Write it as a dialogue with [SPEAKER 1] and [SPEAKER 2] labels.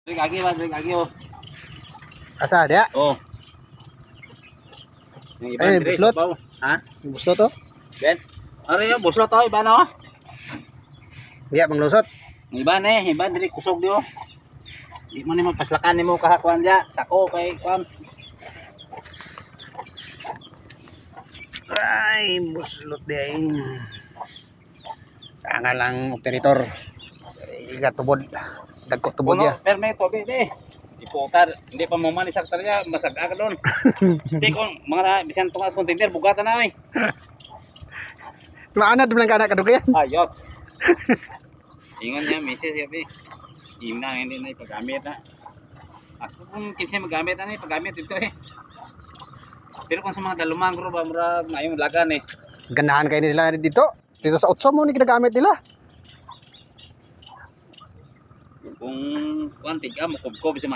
[SPEAKER 1] Lagi ba, lagi oh.
[SPEAKER 2] Asa dia?
[SPEAKER 1] Oh. Yung iba
[SPEAKER 2] Eh,
[SPEAKER 1] dire,
[SPEAKER 2] buslot?
[SPEAKER 1] babaw. Ha?
[SPEAKER 2] Gusto to?
[SPEAKER 1] Ben. Ano yung buslot to, iba no?
[SPEAKER 2] Iya manglusot.
[SPEAKER 1] Yung iba ne, iba dire kusog di oh. Di mo ni paslakan nimo kahakuan dia, sako kay kuan.
[SPEAKER 2] Ay, buslot dia. Tangan lang operator. Iga tubod. Dagko tubod
[SPEAKER 1] Puno,
[SPEAKER 2] ya.
[SPEAKER 1] perme to be. Iputar, hindi pa mo man isak talaga, masagka ka doon. Hindi kung mga bisan tungas container, bugatan na eh.
[SPEAKER 2] Maanad man ka anak kadug yan.
[SPEAKER 1] Ayot. Ingon niya, misis yabi. Ina hindi na ipagamit na. Ako kung kinsa magamit na ipagamit ito eh. Pero kung sa mga dalumang bro, mura mayong lagan eh.
[SPEAKER 2] Ganahan kayo nila dito. Dito sa Otso mo ni ginagamit nila.
[SPEAKER 1] Kung kuan tiga mo kubkob sa